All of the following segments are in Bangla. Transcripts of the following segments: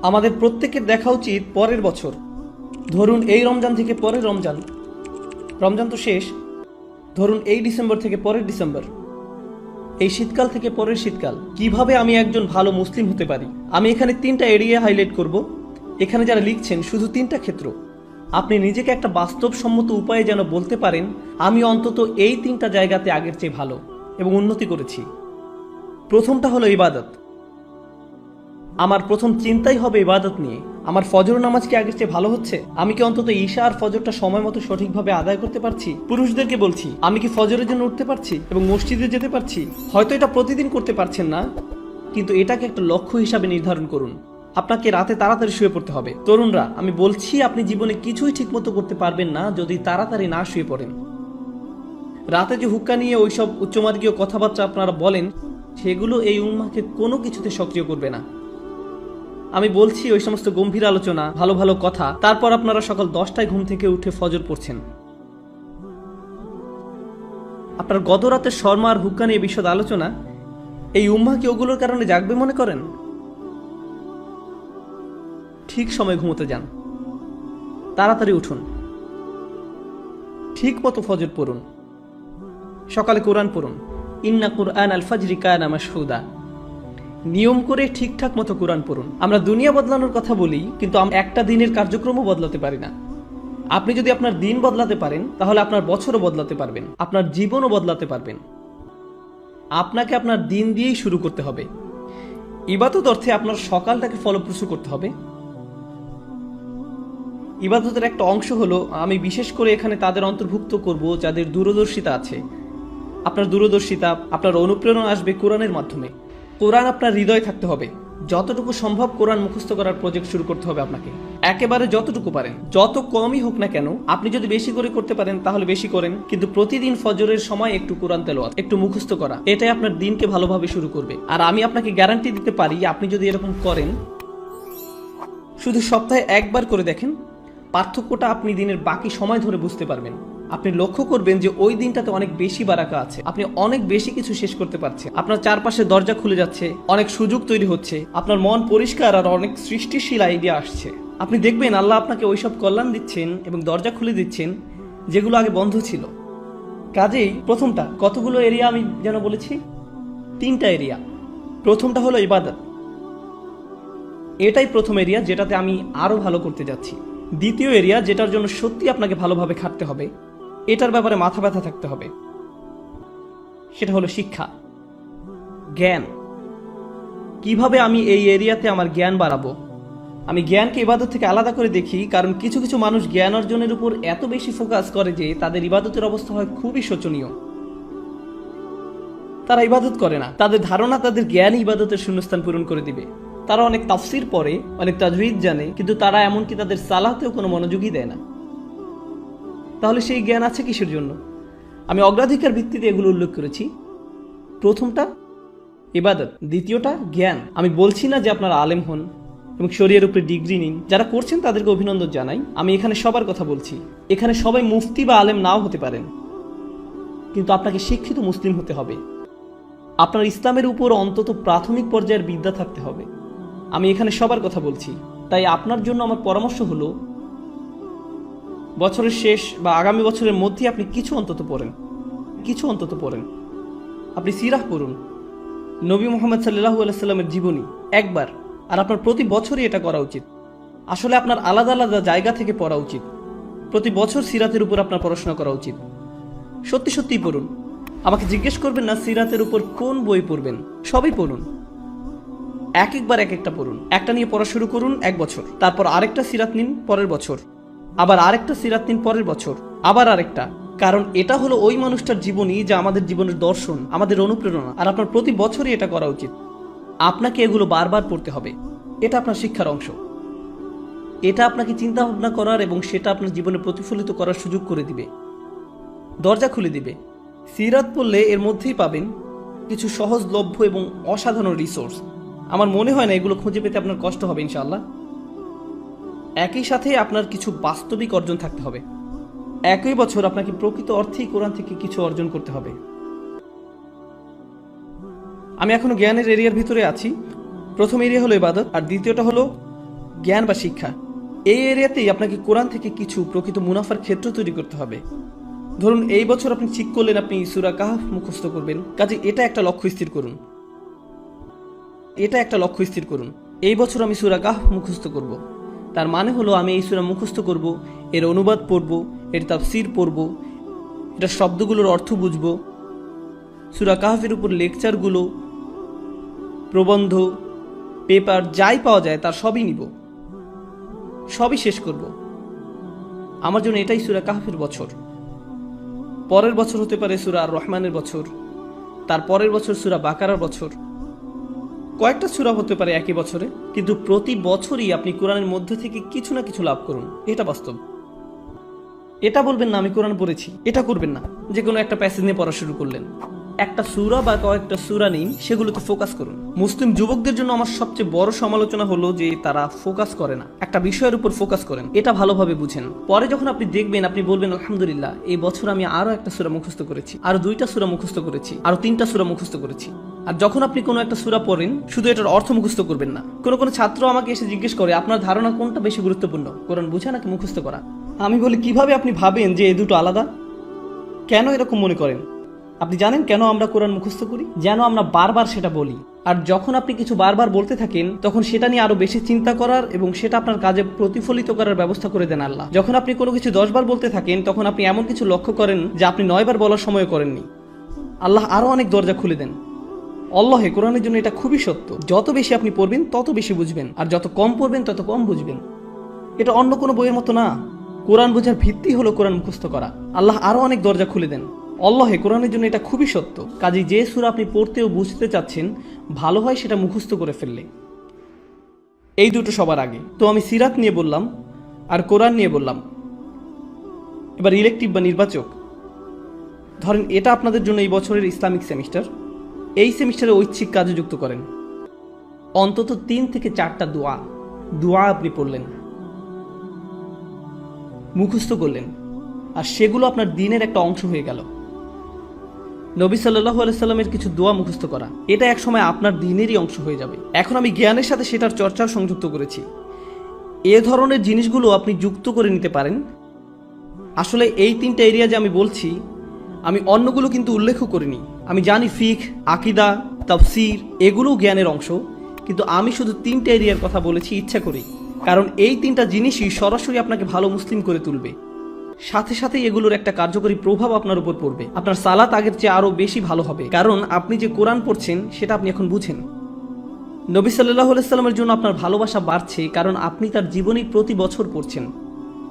আমাদের প্রত্যেকের দেখা উচিত পরের বছর। ধরুন এই রমজান থেকে পরের রমজান, রমজান তো শেষ। ধরুন এই ডিসেম্বর থেকে পরের ডিসেম্বর, এই শীতকাল থেকে পরের শীতকাল। কিভাবে আমি একজন ভালো মুসলিম হতে পারি, আমি এখানে 3টা এরিয়া হাইলাইট করব। এখানে যারা লিখছেন শুধু 3টা ক্ষেত্র। আপনি নিজেকে একটা বাস্তবসম্মত উপায়ে যেন বলতে পারেন আমি অন্তত এই 3টা জায়গাতে আগের চেয়ে ভালো এবং উন্নতি করেছি। প্রথমটা হলো ইবাদত। আমার প্রথম চিন্তাই হবে ইবাদত নিয়ে। আমার ফজর নামাজ কি আগের চেয়ে ভালো হচ্ছে? আমি কি অন্তত ঈশা আর ফজরটা সময় মতো সঠিকভাবে আদায় করতে পারছি? পুরুষদেরকে বলছি, আমি কি ফজরের জন্য উঠতে পারছি এবং মসজিদে যেতে পারছি? হয়তো এটা প্রতিদিন করতে পারছেন না, কিন্তু এটাকে একটা লক্ষ্য হিসাবে নির্ধারণ করুন। আপনাকে রাতে তাড়াতাড়ি শুয়ে পড়তে হবে। তরুণরা, আমি বলছি আপনি জীবনে কিছুই ঠিকমতো করতে পারবেন না যদি তাড়াতাড়ি না শুয়ে পড়েন। রাতে যে হুক্কা নিয়ে ওইসব উচ্চমার্গীয় কথাবার্তা আপনারা বলেন, সেগুলো এই উম্মাহকে কোনো কিছুতে সক্রিয় করবে না। আমি বলছি ওই সমস্ত গম্ভীর আলোচনা, ভালো ভালো কথা, তারপর আপনারা সকাল 10টায় ঘুম থেকে উঠে ফজর পড়ছেন। আপনার গত রাতের শর্মা আর হুক্কা নিয়ে বিশদ আলোচনা, এই উম্মাহ কি ওগুলোর কারণে জাগবে মনে করেন? ঠিক সময় ঘুমোতে যান, তাড়াতাড়ি উঠুন, ঠিক মতো ফজর পড়ুন, সকালে কোরআন পড়ুন। ইন্না কুরআন আল ফাজরি কানা মাশহুদা। নিয়ম করে ঠিকঠাক মতো কোরআন পড়ুন। আমরা দুনিয়া বদলানোর কথা বলি, কিন্তু আমরা একটা দিনের কার্যক্রমও বদলাতে পারি না। আপনি যদি আপনার দিন বদলাতে পারেন, তাহলে আপনার বছরও বদলাতে পারবেন, আপনার জীবনও বদলাতে পারবেন। আপনাকে আপনার দিন দিয়েই শুরু করতে হবে। ইবাদত অর্থে আপনার সকালটাকে ফলপ্রসূ করতে হবে। ইবাদতের একটা অংশ হলো, আমি বিশেষ করে এখানে তাদের অন্তর্ভুক্ত করব যাদের দূরদর্শিতা আছে। আপনার দূরদর্শিতা, আপনার অনুপ্রেরণা আসবে কোরআনের মাধ্যমে। কোরআন আপনার হৃদয়ে থাকতে হবে। যতটুকু সম্ভব কোরআন মুখস্থ করার প্রজেক্ট শুরু করতে হবে আপনাকে। একেবারে যতটুকু পারেন, যত কমই হোক না কেন। আপনি যদি বেশি করে করতে পারেন তাহলে বেশি করেন, কিন্তু প্রতিদিন ফজরের সময় একটু কোরআন তেলাওয়াত, একটু মুখস্থ করা, এটাই আপনার দিনকে ভালোভাবে শুরু করবে। আর আমি আপনাকে গ্যারান্টি দিতে পারি, আপনি যদি এরকম করেন, শুধু সপ্তাহে একবার করে দেখেন, পার্থক্যটা আপনি দিনের বাকি সময় ধরে বুঝতে পারবেন। আপনি লক্ষ্য করবেন যে ওই দিনটাতে অনেক বেশি বারাকা আছে, আপনি অনেক বেশি কিছু শেষ করতে পারছেন, আপনার চারপাশে দরজা খুলে যাচ্ছে, অনেক সুযোগ তৈরি হচ্ছে, আপনার মন পরিষ্কার আর অনেক সৃষ্টিশীল আইডিয়া আসছে। আপনি দেখবেন আল্লাহ আপনাকে ওইসব কল্যাণ দিচ্ছেন এবং দরজা খুলে দিচ্ছেন যেগুলো আগে বন্ধ ছিল। কাজেই প্রথমটা, কতগুলো এরিয়া আমি যেন বলেছি? 3টা এরিয়া। প্রথমটা হলো ইবাদত। এটাই প্রথম এরিয়া যেটাতে আমি আরো ভালো করতে যাচ্ছি। দ্বিতীয় এরিয়া, যেটার জন্য সত্যি আপনাকে ভালোভাবে খাটতে হবে, এটার ব্যাপারে মাথা ব্যথা থাকতে হবে, সেটা হলো শিক্ষা, জ্ঞান। কিভাবে আমি এই এরিয়াতে আমার জ্ঞান বাড়াবো? আমি জ্ঞানকে ইবাদত থেকে আলাদা করে দেখি, কারণ কিছু কিছু মানুষ জ্ঞান অর্জনের উপর এত বেশি ফোকাস করে যে তাদের ইবাদতের অবস্থা হয় খুবই শোচনীয়। তারা ইবাদত করে না, তাদের ধারণা তাদের জ্ঞানই ইবাদতের শূন্যস্থান পূরণ করে দিবে। তারা অনেক তাফসির পড়ে, অনেক তাজউইদ জানে, কিন্তু তারা এমনকি তাদের সালাতেও কোনো মনোযোগই দেয় না। তাহলে সেই জ্ঞান আছে কিসের জন্য? আমি অগ্রাধিকার ভিত্তিতে এগুলো উল্লেখ করেছি। প্রথমটা ইবাদত, দ্বিতীয়টা জ্ঞান। আমি বলছি না যে আপনারা আলেম হন এবং শরীয়তের উপরে ডিগ্রি নিন। যারা করছেন তাদেরকে অভিনন্দন জানাই। আমি এখানে সবার কথা বলছি। এখানে সবাই মুফতি বা আলেম নাও হতে পারেন, কিন্তু আপনাকে শিক্ষিত মুসলিম হতে হবে। আপনার ইসলামের উপর অন্তত প্রাথমিক পর্যায়ের বিদ্যা থাকতে হবে। আমি এখানে সবার কথা বলছি। তাই আপনার জন্য আমার পরামর্শ হলো, বছরের শেষ বা আগামী বছরের মধ্যে আপনি কিছু অন্তত পড়েন। আপনি সিরাহ পড়ুন, নবী মুহাম্মদ সাল্লাল্লাহু আলাইহি সাল্লামের জীবনী একবার। আর আপনার প্রতি বছরই এটা করা উচিত। আসলে আপনার আলাদা আলাদা জায়গা থেকে পড়া উচিত। প্রতি বছর সিরাতের উপর আপনার পড়াশোনা করা উচিত। সত্যি সত্যিই পড়ুন। আমাকে জিজ্ঞেস করবেন না সিরাতের উপর কোন বই পড়বেন, সবই পড়ুন। একবার এক একটা পড়ুন। একটা নিয়ে পড়া শুরু করুন 1 বছর, তারপর আরেকটা সিরাত নিন পরের বছর, আবার আরেকটা সিরাত নিন পরের বছর, আবার আরেকটা। কারণ এটা হলো ওই মানুষটার জীবনী যা আমাদের জীবনের দর্শন, আমাদের অনুপ্রেরণা। আর আপনার প্রতি বছরই এটা করা উচিত। আপনাকে এগুলো বারবার পড়তে হবে। এটা আপনার শিক্ষার অংশ। এটা আপনাকে চিন্তা ভাবনা করার এবং সেটা আপনার জীবনে প্রতিফলিত করার সুযোগ করে দিবে, দরজা খুলে দিবে। সিরাত পড়লে এর মধ্যেই পাবেন কিছু সহজলভ্য এবং অসাধারণ রিসোর্স। আমার মনে হয় না এগুলো খুঁজে পেতে আপনার কষ্ট হবে ইনশাআল্লাহ। একই সাথে আপনার কিছু বাস্তবিক অর্জন থাকতে হবে। একই বছর আপনাকে প্রকৃত অর্থেই কোরআন থেকে কিছু অর্জন করতে হবে। আমি এখনো জ্ঞানের এরিয়ার ভিতরে আছি। প্রথম এরিয়া হলো ইবাদত, আর দ্বিতীয়টা হলো জ্ঞান বা শিক্ষা, এই এরিয়াতেই আপনাকে কোরআন থেকে কিছু প্রকৃত মুনাফার ক্ষেত্র তৈরি করতে হবে। ধরুন এই বছর আপনি ঠিক করলেন আপনি সূরা কাহফ মুখস্থ করবেন, কাজে এটা একটা লক্ষ্য স্থির করুন। এই বছর আমি সূরা কাহফ মুখস্থ করব। তার মানে হলো আমি এই সূরা মুখস্থ করব, এর অনুবাদ পড়ব, এর তাফসীর পড়ব, এটা শব্দগুলোর অর্থ বুঝব, সূরা কাহফের উপর লেকচারগুলো, প্রবন্ধ, পেপার যাই পাওয়া যায় তার সবই নিব, সবই শেষ করব। আমার জন্য এটাই সূরা কাহফের বছর। পরের বছর হতে পারে সূরা আর রহমানের বছর, তার পরের বছর সূরা বাকারার বছর, কয়েকটা সূরা হতে পারে একই বছরে, কিন্তু প্রতি বছরই আপনি কোরআনের মধ্যে থেকে কিছু না কিছু লাভ করুন, এটা বাস্তব। এটা বলবেন না আমি কোরআন পড়েছি, এটা করবেন না। যে কোনো একটা প্যাসেজ নিয়ে পড়া শুরু করলেন, একটা সূরা বা কয়েকটা সূরা নিন, সেগুলোতে ফোকাস করুন। মুসলিম যুবকদের জন্য আমার সবচেয়ে বড় সমালোচনা হলো যে তারা ফোকাস করে না, একটা বিষয়ের উপর ফোকাস করেন, এটা ভালোভাবে বুঝেন। পরে যখন আপনি দেখবেন আপনি বলবেন আলহামদুলিল্লাহ এই বছর আমি আরো একটা সূরা মুখস্থ করেছি, আরো 2টা সূরা মুখস্থ করেছি, আরো 3টা সূরা মুখস্থ করেছি। আর যখন আপনি কোনো একটা সূরা পড়েন শুধু এটার অর্থ মুখস্থ করবেন না। কোনো ছাত্র আমাকে এসে জিজ্ঞেস করে আপনার ধারণা কোনটা বেশি গুরুত্বপূর্ণ, কোরআন বোঝা নাকি মুখস্থ করা? আমি বলি কিভাবে আপনি ভাবেন যে এই দুটো আলাদা? কেন এরকম মনে করেন? আপনি জানেন কেন আমরা কোরআন মুখস্থ করি? যেন আমরা বারবার সেটা বলি। আর যখন আপনি কিছু বারবার বলতে থাকেন তখন সেটা নিয়ে আরো বেশি চিন্তা করার এবং সেটা আপনার কাজে প্রতিফলিত করার ব্যবস্থা করে দেন আল্লাহ। যখন আপনি কোনো কিছু 10 বার বলতে থাকেন তখন আপনি এমন কিছু লক্ষ্য করেন যা আপনি 9 বার বলার সময় করেননি। আল্লাহ আরো অনেক দরজা খুলে দেন। আল্লাহে কোরআনের জন্য এটা খুবই সত্য। যত বেশি আপনি পড়বেন তত বেশি বুঝবেন, আর যত কম পড়বেন তত কম বুঝবেন। এটা অন্য কোনো বইয়ের মতো না। কোরআন বোঝার ভিত্তি হলো কোরআন মুখস্থ করা। আল্লাহ আরো অনেক দরজা খুলে দেন। আল্লাহে কোরআনের জন্য এটা খুবই সত্য। কাজেই যে সূরা আপনি পড়তে ও বুঝতে চাচ্ছেন ভালো হয় সেটা মুখস্থ করে ফেললে। এই দুটো সবার আগে। তো আমি সিরাত নিয়ে বললাম আর কোরআন নিয়ে বললাম। এবার ইলেকটিভ বা নির্বাচক, ধরেন এটা আপনাদের জন্য এই বছরের ইসলামিক সেমিস্টার। এই সেমিস্টারে ঐচ্ছিক কাজে যুক্ত করেন। অন্তত 3 থেকে 4টা দোয়া আপনি পড়লেন, মুখস্থ করলেন, আর সেগুলো আপনার দিনের একটা অংশ হয়ে গেল। নবী সাল্লাল্লাহু আলাইহি সাল্লামের কিছু দোয়া মুখস্থ করা, এটা এক সময় আপনার দিনেরই অংশ হয়ে যাবে। এখন আমি জ্ঞানের সাথে সেটার চর্চাও সংযুক্ত করেছি। এ ধরনের জিনিসগুলো আপনি যুক্ত করে নিতে পারেন। আসলে এই 3টা এরিয়া যে আমি বলছি, আমি অন্যগুলো কিন্তু উল্লেখও করিনি। আমি জানি ফিকহ, আকীদা, তাফসীর এগুলোও জ্ঞানের অংশ, কিন্তু আমি শুধু 3টা এরিয়ার কথা বলেছি ইচ্ছা করেই। কারণ এই 3টা জিনিসই সরাসরি আপনাকে ভালো মুসলিম করে তুলবে। সাথে সাথে এগুলোর একটা কার্যকরী প্রভাব আপনার উপর পড়বে। আপনার সালাত আগের চেয়ে আরো বেশি ভালো হবে, কারণ আপনি যে কোরআন পড়ছেন সেটা আপনি এখন বুঝেন। নবী সাল্লাল্লাহু আলাইহি সাল্লামের জন্য আপনার ভালোবাসা বাড়ছে, কারণ আপনি তার জীবনী প্রতি বছর পড়ছেন।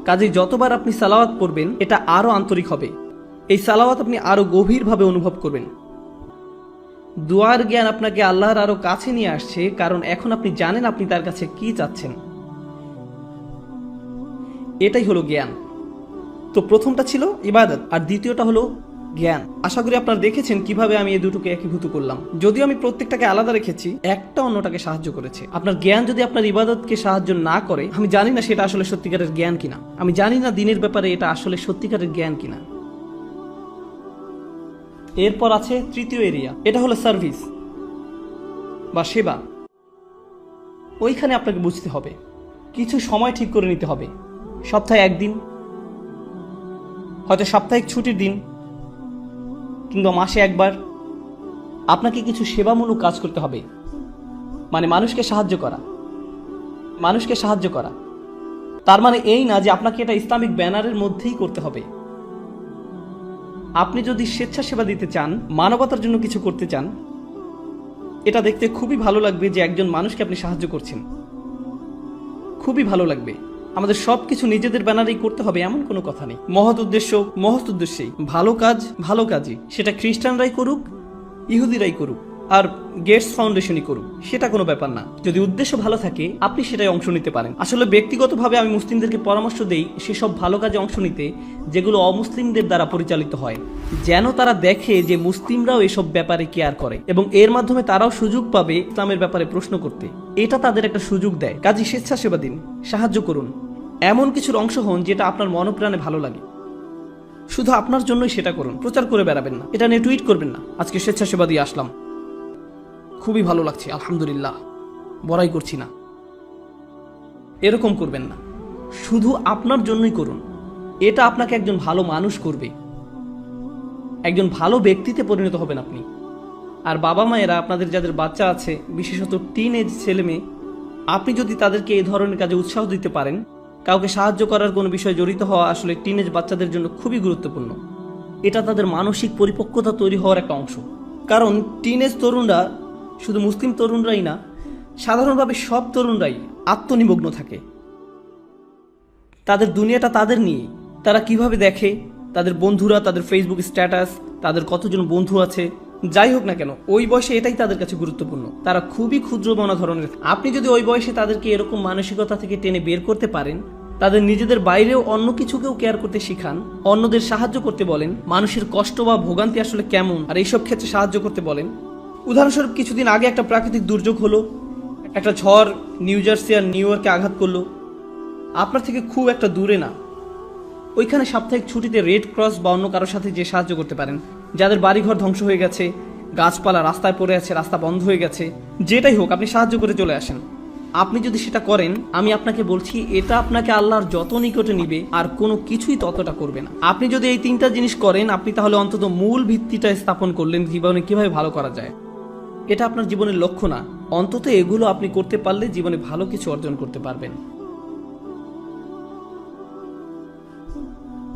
কাজেই যতবার আপনি সালাওয়াত পড়বেন এটা আরো আন্তরিক হবে। এই সালাওয়াত আপনি আরো গভীরভাবে অনুভব করবেন। দোয়ার জ্ঞান আপনাকে আল্লাহর আরো কাছে নিয়ে আসছে, কারণ এখন আপনি জানেন আপনি তার কাছে কি চাচ্ছেন। এটাই হলো জ্ঞান। তো প্রথমটা ছিল ইবাদত আর দ্বিতীয়টা হলো জ্ঞান। আশা করি আপনারা দেখেছেন কিভাবে আমি এই দুটোকে একীভূত করলাম। যদিও আমি প্রত্যেকটাকে আলাদা রেখেছি, একটা অন্যটাকে সাহায্য করেছে। আপনার জ্ঞান যদি আপনার ইবাদতকে সাহায্য না করে, আমি জানি না সেটা আসলে সত্যিকারের জ্ঞান কিনা। আমি জানি না দিনের ব্যাপারে এটা আসলে সত্যিকারের জ্ঞান কিনা। এরপর আছে তৃতীয় এরিয়া, এটা হলো সার্ভিস বা সেবা। ওইখানে আপনাকে বুঝতে হবে, কিছু সময় ঠিক করে নিতে হবে। সপ্তাহে 1 দিন, হয়তো সাপ্তাহিক ছুটির দিন, কিংবা মাসে 1 বার আপনাকে কিছু সেবামূলক কাজ করতে হবে। মানে মানুষকে সাহায্য করা। তার মানে এই না যে আপনাকে এটা ইসলামিক ব্যানারের মধ্যেই করতে হবে। আপনি যদি স্বেচ্ছাসেবা দিতে চান, মানবতার জন্য কিছু করতে চান, এটা দেখতে খুবই ভালো লাগবে যে একজন মানুষকে আপনি সাহায্য করছেন। খুবই ভালো লাগবে। আমাদের সবকিছু নিজেদের ব্যানারেই করতে হবে এমন কোনো কথা নেই। মহৎ উদ্দেশ্যেই ভালো কাজই, সেটা খ্রিস্টানরাই করুক, ইহুদিরাই করুক, আর গেটস ফাউন্ডেশনই করুক, সেটা কোনো ব্যাপার না। যদি উদ্দেশ্য ভালো থাকে আপনি সেটাই অংশ নিতে পারেন। আসলে ব্যক্তিগতভাবে আমি মুসলিমদেরকে পরামর্শ দেই সেসব ভালো কাজে অংশ নিতে যেগুলো অমুসলিমদের দ্বারা পরিচালিত হয়, যেন তারা দেখে যে মুসলিমরাও এসব ব্যাপারে কেয়ার করে এবং এর মাধ্যমে তারাও সুযোগ পাবে ইসলামের ব্যাপারে প্রশ্ন করতে। এটা তাদের একটা সুযোগ দেয়। কাজে স্বেচ্ছাসেবা দিন, সাহায্য করুন, এমন কিছুর অংশ হন যেটা আপনার মনপ্রাণে ভালো লাগে। শুধু আপনার জন্যই সেটা করুন, প্রচার করে বেড়াবেন না, এটা নিয়ে টুইট করবেন না আজকে স্বেচ্ছাসেবা দিয়ে আসলাম, খুবই ভালো লাগছে আলহামদুলিল্লাহ, বড়াই করছি না। এরকম করবেন না। শুধু আপনার জন্যই করুন। এটা আপনাকে একজন ভালো মানুষ করবে, একজন ভালো ব্যক্তিতে পরিণত হবেন আপনি। আর বাবা মায়েরা আপনাদের যাদের বাচ্চা আছে, বিশেষত টিন এজ ছেলে মেয়ে, আপনি যদি তাদেরকে এই ধরনের কাজে উৎসাহ দিতে পারেন, কাউকে সাহায্য করার কোনো বিষয়ে জড়িত হওয়া আসলে টিন এজ বাচ্চাদের জন্য খুবই গুরুত্বপূর্ণ। এটা তাদের মানসিক পরিপক্কতা তৈরি হওয়ার একটা অংশ। কারণ টিন এজ তরুণরা শুধু মুসলিম তরুণরাই না, সাধারণভাবে সব তরুণরাই আত্মনিমগ্ন থাকে। তাদের দুনিয়াটা তাদের নিয়ে। তারা কিভাবে দেখে, তাদের বন্ধুরা, তাদের ফেসবুক স্ট্যাটাস, তাদের কতজন বন্ধু আছে, যাই হোক না কেন, ওই বয়সে এটাই তাদের কাছে গুরুত্বপূর্ণ। তারা খুবই ক্ষুদ্রমনা ধরনের। আপনি যদি ওই বয়সে তাদেরকে এরকম মানসিকতা থেকে টেনে বের করতে পারেন, তাদের নিজেদের বাইরেও অন্য কিছুকেও কেয়ার করতে শিখান, অন্যদের সাহায্য করতে বলেন, মানুষের কষ্ট বা ভোগান্তি আসলে কেমন আর এইসব ক্ষেত্রে সাহায্য করতে বলেন। উদাহরণস্বরূপ কিছুদিন আগে একটা প্রাকৃতিক দুর্যোগ হলো, একটা ঝড় নিউ জার্সি আর নিউ ইয়র্কে আঘাত করলো। আপনার থেকে খুব একটা দূরে না, ওইখানে সাপ্তাহিক ছুটিতে রেড ক্রস বা অন্য কারোর সাথে যে সাহায্য করতে পারেন, যাদের বাড়িঘর ধ্বংস হয়ে গেছে, গাছপালা রাস্তায় পড়ে আছে, রাস্তা বন্ধ হয়ে গেছে, যেটাই হোক আপনি সাহায্য করে চলে আসেন। আপনি যদি সেটা করেন, আমি আপনাকে বলছি এটা আপনাকে আল্লাহর যত নিকটে নিবে আর কোনো কিছুই ততটা করবে না। আপনি যদি এই তিনটা জিনিস করেন, আপনি তাহলে অন্তত মূল ভিত্তিটা স্থাপন করলেন জীবনে কিভাবে ভালো করা যায়। এটা আপনার জীবনের লক্ষ্য না, অন্তত এগুলো আপনি করতে পারলে জীবনে ভালো কিছু অর্জন করতে পারবেন।